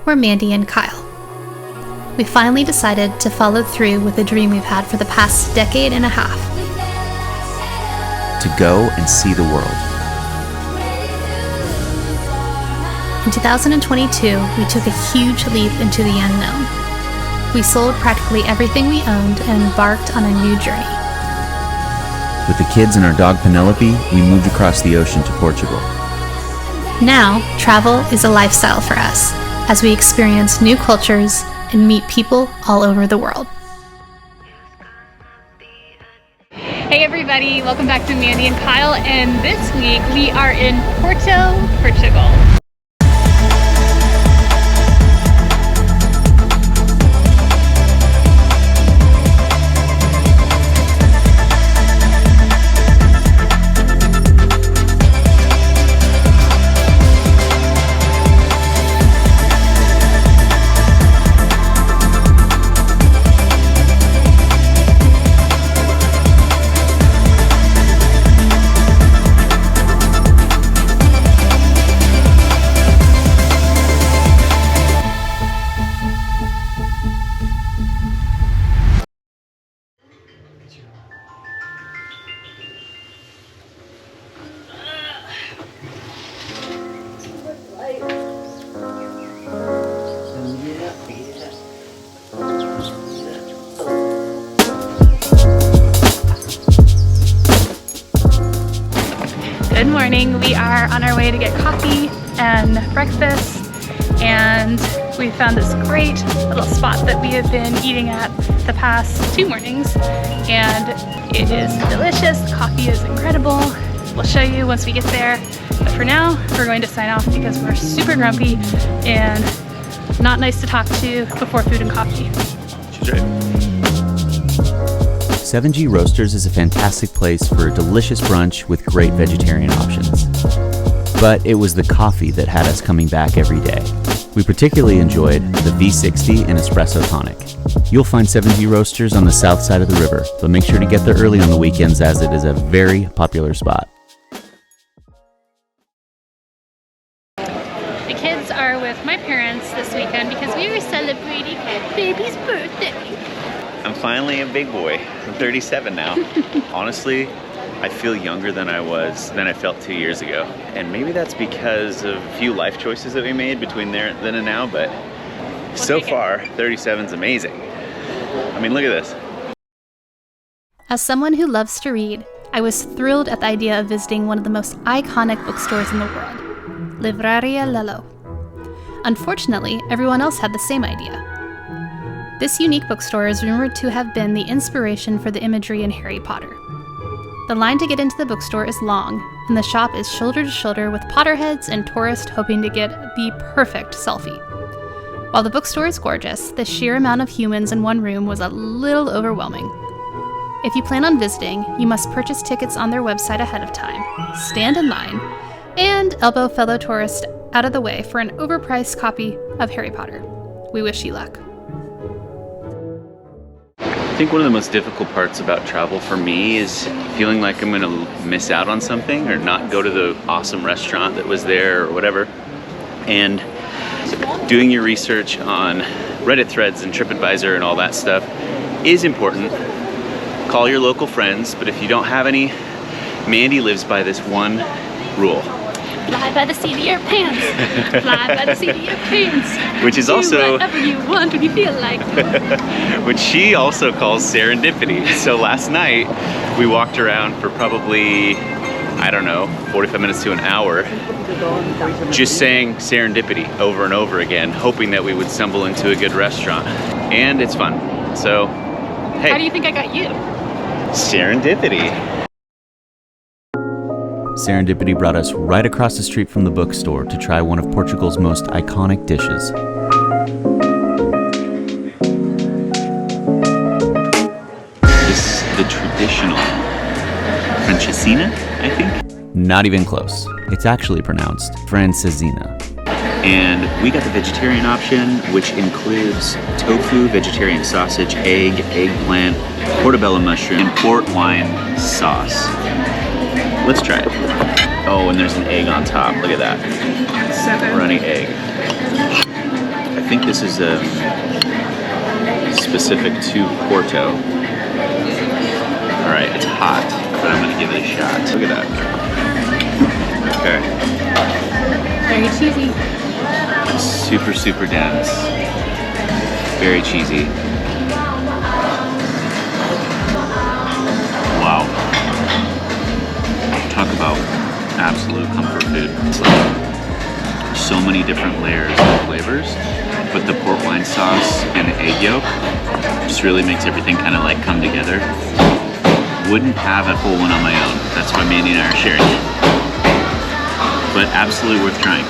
we're Mandy and Kyle. We finally decided to follow through with a dream we've had for the past decade and a half. To go and see the world. In 2022, we took a huge leap into the unknown. We sold practically everything we owned and embarked on a new journey. With the kids and our dog Penelope, we moved across the ocean to Portugal. Now, travel is a lifestyle for us as we experience new cultures and meet people all over the world. Hey everybody, welcome back to Mandy and Kyle, and this week we are in Porto, Portugal. Good morning. We are on our way to get coffee and breakfast, and we found this great little spot that we have been eating at the past 2 mornings, and it is delicious. The coffee is incredible. We'll show you once we get there, but for now we're going to sign off because we're super grumpy and not nice to talk to before food and coffee. She's right. 7G Roasters is a fantastic place for a delicious brunch with great vegetarian options. But it was the coffee that had us coming back every day. We particularly enjoyed the V60 and Espresso Tonic. You'll find 7G Roasters on the south side of the river, but make sure to get there early on the weekends as it is a very popular spot. The kids are with my parents this weekend because we were celebrating baby's birthday. I'm finally a big boy. I'm 37 now. Honestly, I feel younger than I felt 2 years ago. And maybe that's because of a few life choices that we made between then and now, but so far, 37's amazing. I mean, look at this. As someone who loves to read, I was thrilled at the idea of visiting one of the most iconic bookstores in the world, Livraria Lello. Unfortunately, everyone else had the same idea. This unique bookstore is rumored to have been the inspiration for the imagery in Harry Potter. The line to get into the bookstore is long, and the shop is shoulder to shoulder with Potterheads and tourists hoping to get the perfect selfie. While the bookstore is gorgeous, the sheer amount of humans in one room was a little overwhelming. If you plan on visiting, you must purchase tickets on their website ahead of time, stand in line, and elbow fellow tourists out of the way for an overpriced copy of Harry Potter. We wish you luck. I think one of the most difficult parts about travel for me is feeling like I'm gonna miss out on something or not go to the awesome restaurant that was there or whatever. And doing your research on Reddit threads and TripAdvisor and all that stuff is important. Call your local friends, but if you don't have any, Mandy lives by this one rule. Fly by the seat of your pants. Fly by the seat of your pants. Which is do also whatever you want when you feel like. which she also calls serendipity. So last night we walked around for probably, I don't know, 45 minutes to an hour, just saying serendipity over and over again, hoping that we would stumble into a good restaurant. And it's fun. So, hey. How do you think I got you? Serendipity. Serendipity brought us right across the street from the bookstore to try one of Portugal's most iconic dishes. This is the traditional Francesina, I think? Not even close. It's actually pronounced Francesina. And we got the vegetarian option, which includes tofu, vegetarian sausage, egg, eggplant, portobello mushroom, and port wine sauce. Let's try it. Oh, and there's an egg on top. Look at that. So good. Runny egg. I think this is specific to Porto. All right, it's hot, but I'm gonna give it a shot. Look at that. Okay. Very cheesy. Super, super dense. Very cheesy. Wow. Talk about absolute comfort food. It's like so many different layers of flavors, but the port wine sauce and the egg yolk just really makes everything kind of like come together. Wouldn't have a whole one on my own. That's why Mandy and I are sharing it. But absolutely worth trying.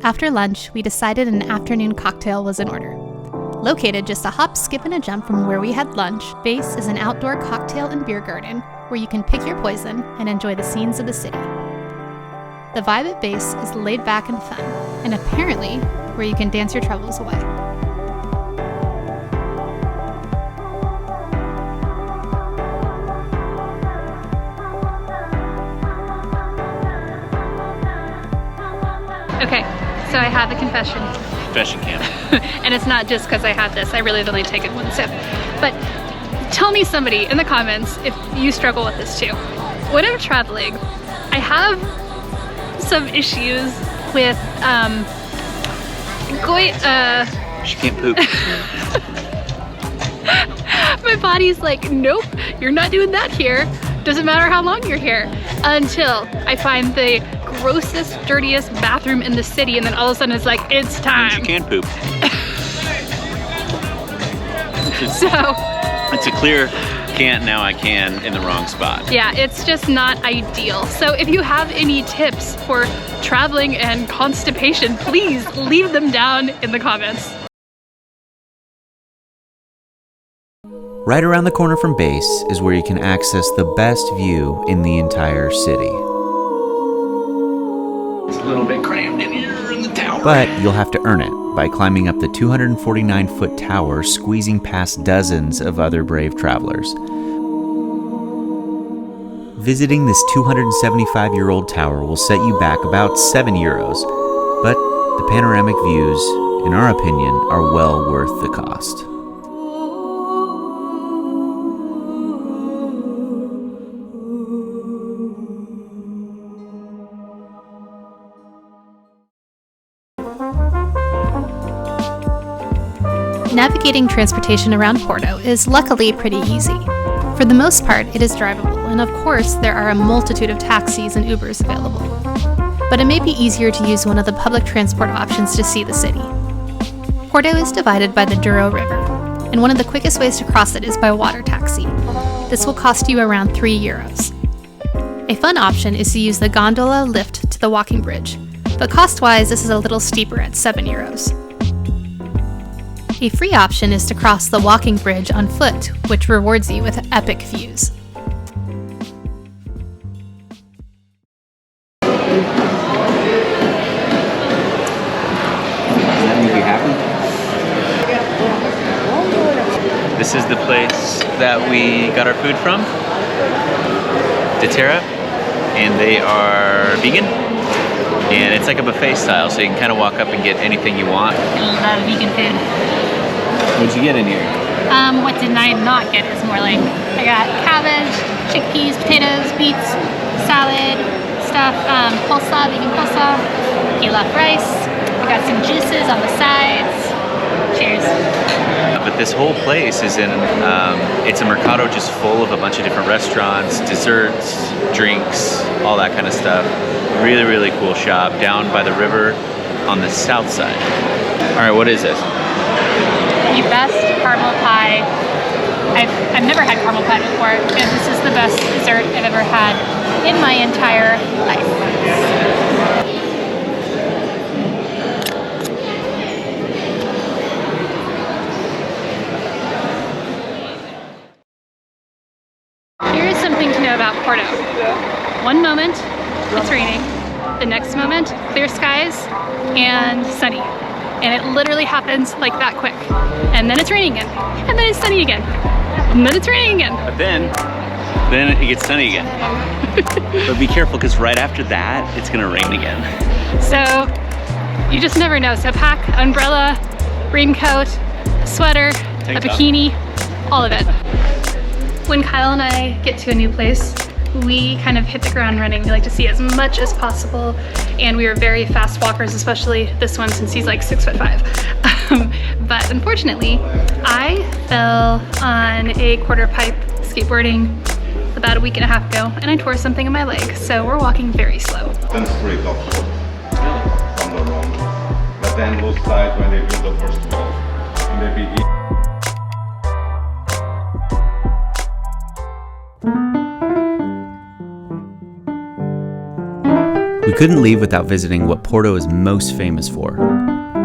After lunch, we decided an afternoon cocktail was in order. Located just a hop, skip, and a jump from where we had lunch, Base is an outdoor cocktail and beer garden where you can pick your poison and enjoy the scenes of the city. The vibe at Base is laid back and fun, and apparently where you can dance your troubles away. Okay, so I have a confession. Confession camp. And it's not just because I had this, I really have only taken one sip. But tell me, somebody in the comments, if you struggle with this too. When I'm traveling, I have some issues with She can't poop. my body's like, nope, you're not doing that here. Doesn't matter how long you're here. Until I find the grossest, dirtiest bathroom in the city, and then all of a sudden it's like, it's time. She can poop. So it's a clear can't, now I can in the wrong spot. yeah, it's just not ideal. So if you have any tips for traveling and constipation, please leave them down in the comments. Right around the corner from Base is where you can access the best view in the entire city. It's a little bit crammed in here in the tower. But you'll have to earn it by climbing up the 249-foot tower, squeezing past dozens of other brave travelers. Visiting this 275-year-old tower will set you back about €7, but the panoramic views, in our opinion, are well worth the cost. Navigating transportation around Porto is luckily pretty easy. For the most part, it is drivable, and of course, there are a multitude of taxis and Ubers available. But it may be easier to use one of the public transport options to see the city. Porto is divided by the Douro River, and one of the quickest ways to cross it is by water taxi. This will cost you around €3. A fun option is to use the gondola lift to the walking bridge, but cost-wise, this is a little steeper at €7. A free option is to cross the walking bridge on foot, which rewards you with epic views. This is the place that we got our food from, Terra, and they are vegan. And it's like a buffet style, so you can kind of walk up and get anything you want. I love vegan food. What'd you get in here? What did I not get is more like, I got cabbage, chickpeas, potatoes, beets, salad, stuff, coleslaw, vegan coleslaw, pilaf rice. I got some juices on the sides. Cheers. But this whole place is in, it's a mercado just full of a bunch of different restaurants, desserts, drinks, all that kind of stuff. Really, really cool shop down by the river on the south side. All right, what is this? The best caramel pie. I've never had caramel pie before, and this is the best dessert I've ever had in my entire life. Here is something to know about Porto. One moment, it's raining. The next moment, clear skies and sunny. And it literally happens like that quick. And then it's raining again. And then it's sunny again. And then it's raining again. But then then it gets sunny again. But be careful, because right after that, it's gonna rain again. So you just never know. So pack umbrella, raincoat, sweater, a bikini, all of it. When Kyle and I get to a new place, we kind of hit the ground running. We like to see as much as possible, and we are very fast walkers, especially this one since he's like 6'5". But unfortunately, I fell on a quarter pipe skateboarding about a week and a half ago, and I tore something in my leg, so we're walking very slow. Then straight up from the road, but then lose sight when they build the first wall. And they begin. We couldn't leave without visiting what Porto is most famous for.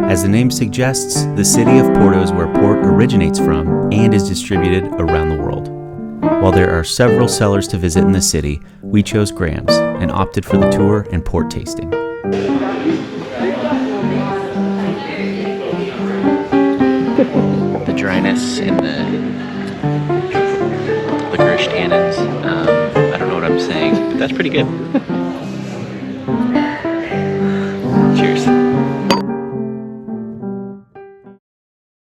As the name suggests, the city of Porto is where port originates from and is distributed around the world. While there are several cellars to visit in the city, we chose Graham's and opted for the tour and port tasting. The dryness and the licorice tannins, I don't know what I'm saying, but that's pretty good. Cheers.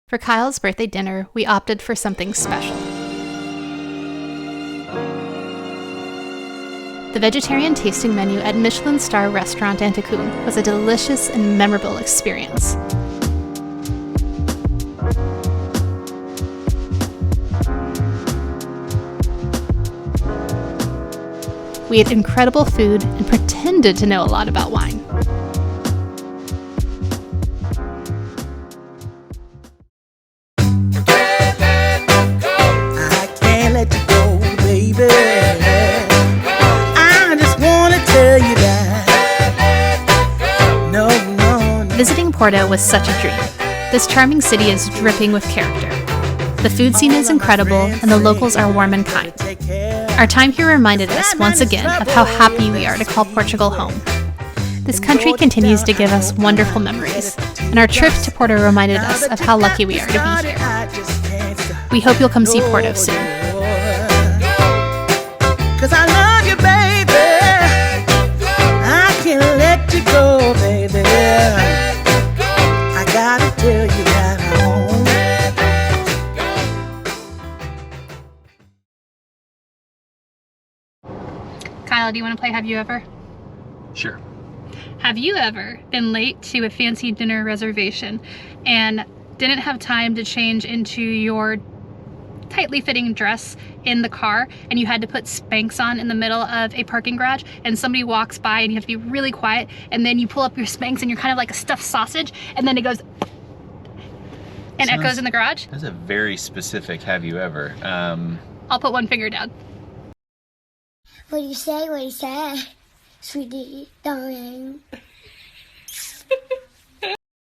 For Kyle's birthday dinner, we opted for something special. The vegetarian tasting menu at Michelin star restaurant Anticoon was a delicious and memorable experience. We ate incredible food and pretended to know a lot about wine. I can't let you go, baby. I just want to tell you that. No. Visiting Porto was such a dream. This charming city is dripping with character. The food scene is incredible, and the locals are warm and kind. Our time here reminded us once again of how happy we are to call Portugal home. This country continues to give us wonderful memories, and our trip to Porto reminded us of how lucky we are to be here. We hope you'll come see Porto soon. 'Cause I love you, baby. I can't let you go, baby. I gotta tell you that I'm home. Kyle, do you want to play Have You Ever? Sure. Have you ever been late to a fancy dinner reservation and didn't have time to change into your tightly fitting dress in the car, and you had to put Spanx on in the middle of a parking garage, and somebody walks by and you have to be really quiet, and then you pull up your Spanx and you're kind of like a stuffed sausage, and then it goes and echoes in the garage? That's a very specific have you ever. I'll put one finger down. What do you say? What do you say? Sweetie, darling.